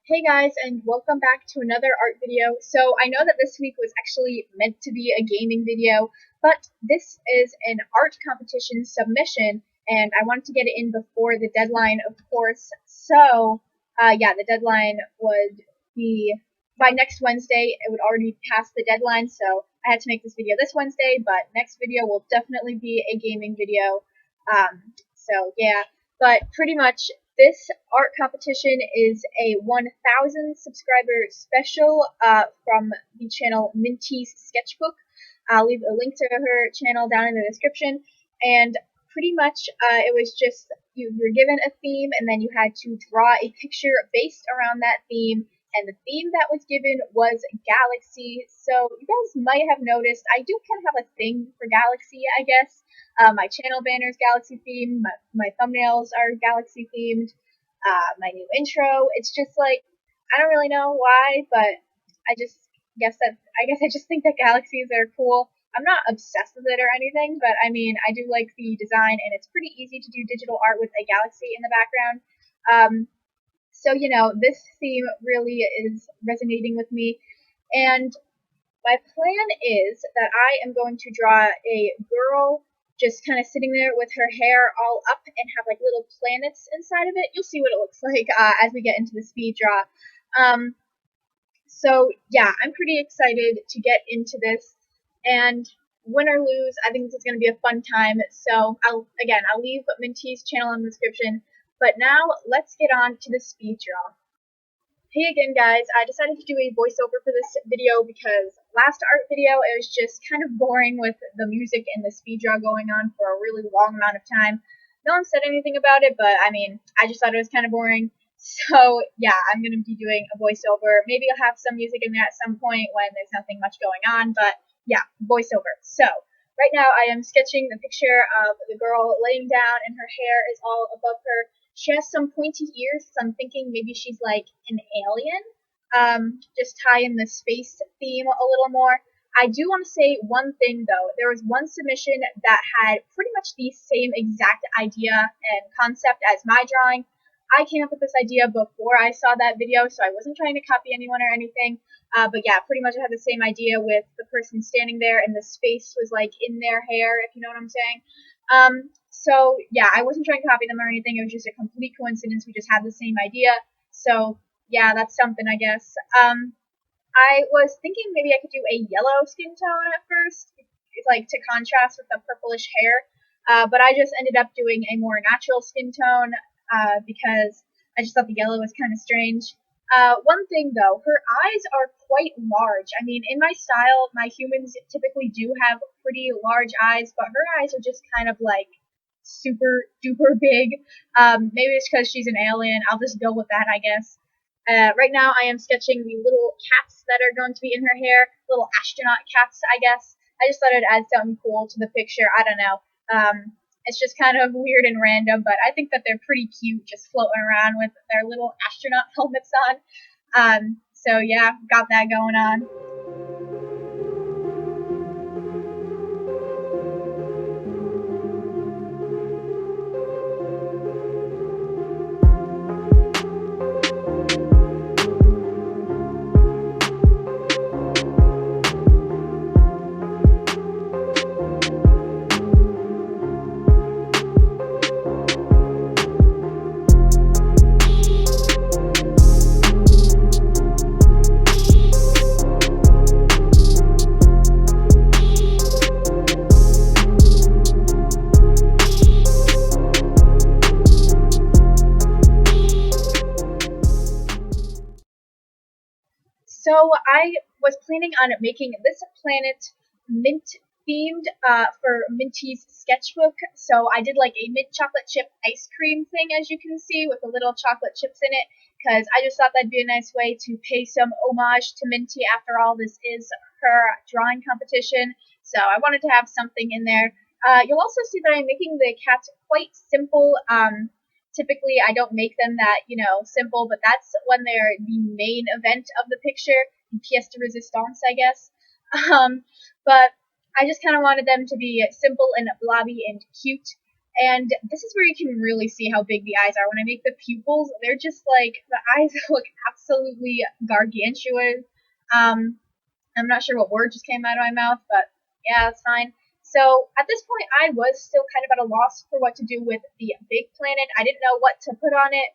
Hey guys, and welcome back to another art video. So I know that this week was actually meant to be a gaming video, but this is an art competition submission, and I wanted to get it in before the deadline, of course. So, yeah, the deadline would be by next Wednesday. It would already pass the deadline, so I had to make this video this Wednesday, but next video will definitely be a gaming video. So yeah, but pretty much this art competition is a 1,000 subscriber special from the channel Minty's Sketchbook. I'll leave a link to her channel down in the description. And pretty much it was just you were given a theme and then you had to draw a picture based around that theme. And the theme that was given was Galaxy. So you guys might have noticed I do kind of have a thing for Galaxy, I guess. My channel banner is Galaxy themed. My thumbnails are Galaxy themed. My new intro. It's just like I don't really know why, but I just I guess I just think that galaxies are cool. I'm not obsessed with it or anything, but I mean I do like the design, and it's pretty easy to do digital art with a galaxy in the background. So this theme really is resonating with me, and my plan is that I am going to draw a girl just kind of sitting there with her hair all up and have like little planets inside of it. You'll see what it looks like as we get into the speed draw. So yeah, I'm pretty excited to get into this, and win or lose, I think this is going to be a fun time. So I'll leave Minty's channel in the description. But now let's get on to the speed draw. Hey again guys, I decided to do a voiceover for this video because last art video it was just kind of boring with the music and the speed draw going on for a really long amount of time. No one said anything about it, but I mean, I just thought it was kind of boring. So yeah, I'm going to be doing a voiceover. Maybe I'll have some music in there at some point when there's nothing much going on, but yeah, voiceover. So right now I am sketching the picture of the girl laying down and her hair is all above her. She has some pointy ears, so I'm thinking maybe she's like an alien. Just tie in the space theme a little more. I do want to say one thing though. There was one submission that had pretty much the same exact idea and concept as my drawing. I came up with this idea before I saw that video, so I wasn't trying to copy anyone or anything. But yeah, pretty much I had the same idea with the person standing there and the space was like in their hair, if you know what I'm saying. So yeah, I wasn't trying to copy them or anything. It was just a complete coincidence. We just had the same idea. So yeah, that's something, I guess. I was thinking maybe I could do a yellow skin tone at first, like to contrast with the purplish hair. But I just ended up doing a more natural skin tone because I just thought the yellow was kind of strange. One thing though, her eyes are quite large. I mean, in my style, my humans typically do have pretty large eyes, but her eyes are just kind of like super duper big. Maybe it's because she's an alien. I'll just go with that, I guess. Right now, I am sketching the little cats that are going to be in her hair, little astronaut cats, I guess. I just thought it'd add something cool to the picture. I don't know. It's just kind of weird and random, but I think that they're pretty cute, just floating around with their little astronaut helmets on. So yeah, got that going on. So I was planning on making this planet mint themed for Minty's sketchbook. So I did like a mint chocolate chip ice cream thing, as you can see, with the little chocolate chips in it, because I just thought that'd be a nice way to pay some homage to Minty. After all, this is her drawing competition, so I wanted to have something in there. You'll also see that I'm making the cats quite simple. Typically, I don't make them that, simple, but that's when they're the main event of the picture, the pièce de résistance, I guess. But I just kind of wanted them to be simple and blobby and cute. And this is where you can really see how big the eyes are. When I make the pupils, they're just like, the eyes look absolutely gargantuan. I'm not sure what word just came out of my mouth, but yeah, it's fine. So at this point, I was still kind of at a loss for what to do with the big planet. I didn't know what to put on it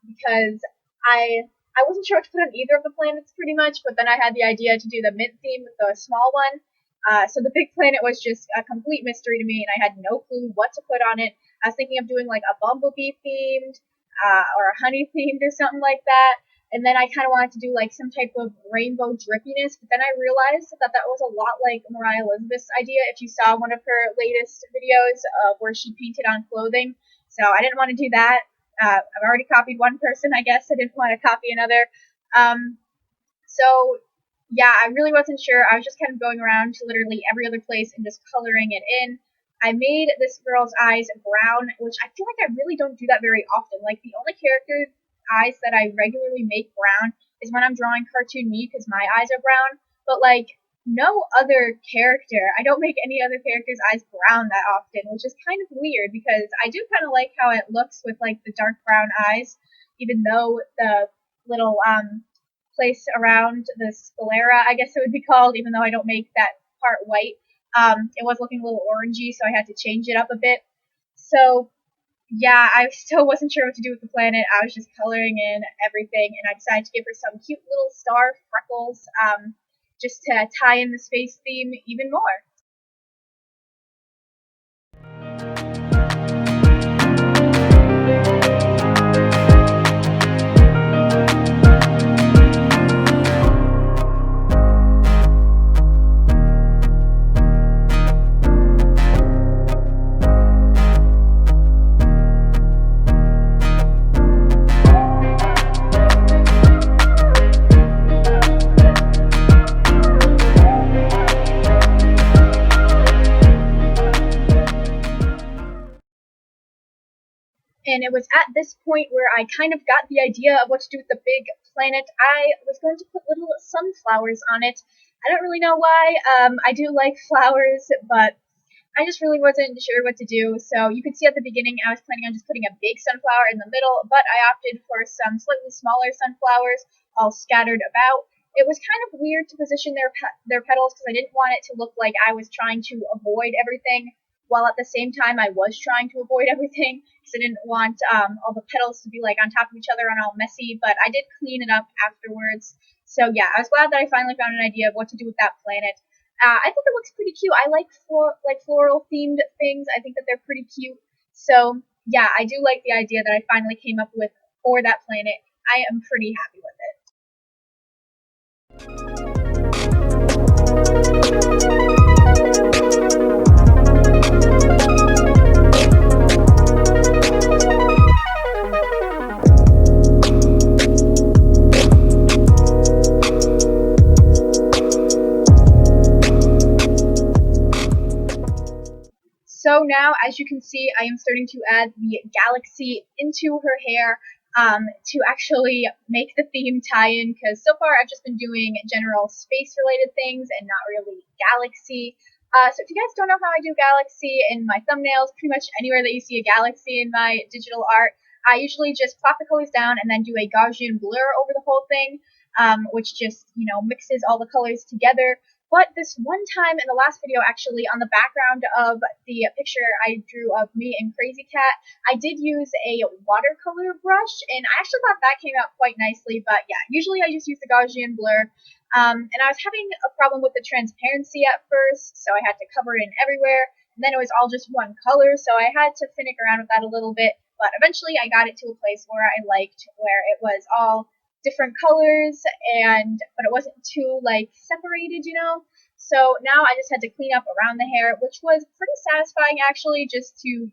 because I wasn't sure what to put on either of the planets pretty much. But then I had the idea to do the mint theme with the small one. So the big planet was just a complete mystery to me, and I had no clue what to put on it. I was thinking of doing like a bumblebee themed or a honey themed or something like that. And then I kind of wanted to do like some type of rainbow drippiness, but then I realized that that was a lot like Mariah Elizabeth's idea. If you saw one of her latest videos where she painted on clothing, so I didn't want to do that. I've already copied one person, I guess. I didn't want to copy another. So yeah, I really wasn't sure. I was just kind of going around to literally every other place and just coloring it in. I made this girl's eyes brown, which I feel like I really don't do that very often. Like the only character eyes that I regularly make brown is when I'm drawing cartoon me because my eyes are brown. But like no other character, I don't make any other character's eyes brown that often, which is kind of weird because I do kind of like how it looks with like the dark brown eyes, even though the little place around the sclera, I guess it would be called, even though I don't make that part white. It was looking a little orangey, so I had to change it up a bit. So yeah, I still wasn't sure what to do with the planet. I was just coloring in everything, and I decided to give her some cute little star freckles, just to tie in the space theme even more. And it was at this point where I kind of got the idea of what to do with the big planet. I was going to put little sunflowers on it. I don't really know why. I do like flowers, but I just really wasn't sure what to do. So you could see at the beginning I was planning on just putting a big sunflower in the middle, but I opted for some slightly smaller sunflowers all scattered about. It was kind of weird to position their petals because I didn't want it to look like I was trying to avoid everything, while at the same time I was trying to avoid everything because I didn't want all the petals to be like on top of each other and all messy. But I did clean it up afterwards. So yeah, I was glad that I finally found an idea of what to do with that planet. I think it looks pretty cute. I like floral themed things. I think that they're pretty cute. So yeah, I do like the idea that I finally came up with for that planet. I am pretty happy with it. So now, as you can see, I am starting to add the galaxy into her hair to actually make the theme tie in, because so far I've just been doing general space-related things and not really galaxy. So if you guys don't know how I do galaxy in my thumbnails, pretty much anywhere that you see a galaxy in my digital art, I usually just plop the colors down and then do a Gaussian blur over the whole thing, which just, mixes all the colors together. But this one time in the last video, actually, on the background of the picture I drew of me and Crazy Cat, I did use a watercolor brush, and I actually thought that came out quite nicely. But yeah, usually I just use the Gaussian blur. And I was having a problem with the transparency at first, so I had to cover it in everywhere. And then it was all just one color, so I had to finick around with that a little bit. But eventually I got it to a place where I liked, where it was all different colors, but it wasn't too separated, So now I just had to clean up around the hair, which was pretty satisfying actually, just to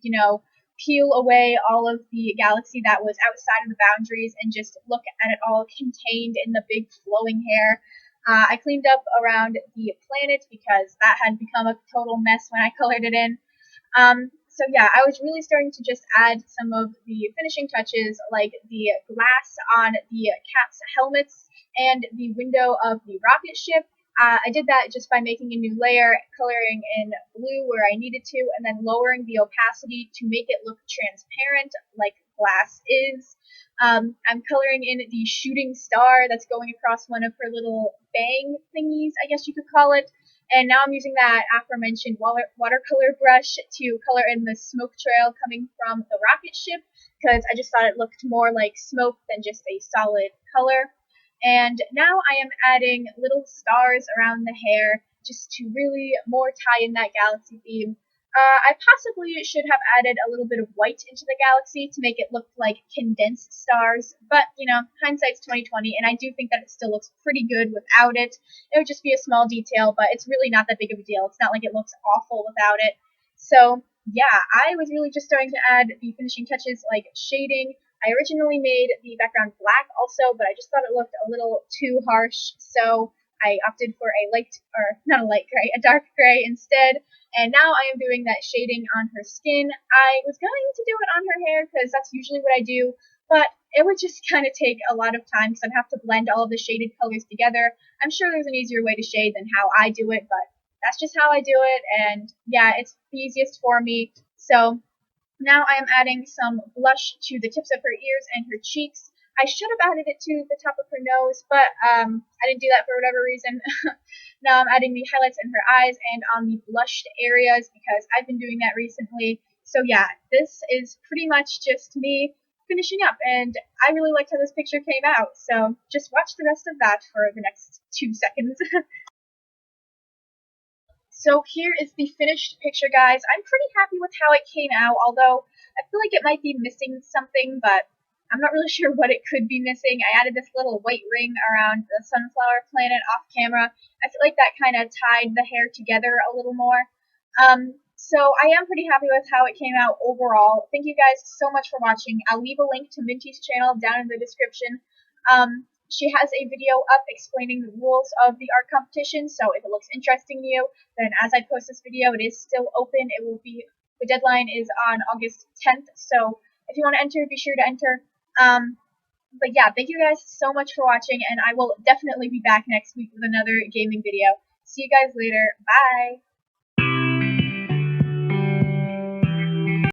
peel away all of the galaxy that was outside of the boundaries and just look at it all contained in the big flowing hair. I cleaned up around the planet because that had become a total mess when I colored it in. So yeah, I was really starting to just add some of the finishing touches, like the glass on the cat's helmets and the window of the rocket ship. I did that just by making a new layer, coloring in blue where I needed to, and then lowering the opacity to make it look transparent like glass is. I'm coloring in the shooting star that's going across one of her little bang thingies, I guess you could call it. And now I'm using that aforementioned watercolor brush to color in the smoke trail coming from the rocket ship, because I just thought it looked more like smoke than just a solid color. And now I am adding little stars around the hair just to really more tie in that galaxy theme. I possibly should have added a little bit of white into the galaxy to make it look like condensed stars, but hindsight's 2020, and I do think that it still looks pretty good without it. It would just be a small detail, but it's really not that big of a deal. It's not like it looks awful without it. So yeah, I was really just starting to add the finishing touches like shading. I originally made the background black also, but I just thought it looked a little too harsh, so I opted for a light, or not a light gray, a dark gray instead. And now I am doing that shading on her skin. I was going to do it on her hair because that's usually what I do, but it would just kind of take a lot of time because I'd have to blend all of the shaded colors together. I'm sure there's an easier way to shade than how I do it, but that's just how I do it, and yeah, it's the easiest for me. So now I am adding some blush to the tips of her ears and her cheeks. I should have added it to the top of her nose, but I didn't do that for whatever reason. Now I'm adding the highlights in her eyes and on the blushed areas because I've been doing that recently. So yeah, this is pretty much just me finishing up, and I really liked how this picture came out. So just watch the rest of that for the next 2 seconds. So here is the finished picture, guys. I'm pretty happy with how it came out, although I feel like it might be missing something, but I'm not really sure what it could be missing. I added this little white ring around the sunflower planet off camera. I feel like that kind of tied the hair together a little more. So I am pretty happy with how it came out overall. Thank you guys so much for watching. I'll leave a link to Minty's channel down in the description. She has a video up explaining the rules of the art competition, so if it looks interesting to you, then as I post this video, it is still open. The deadline is on August 10th, so if you want to enter, be sure to enter. But yeah, thank you guys so much for watching, and I will definitely be back next week with another gaming video. See you guys later. Bye!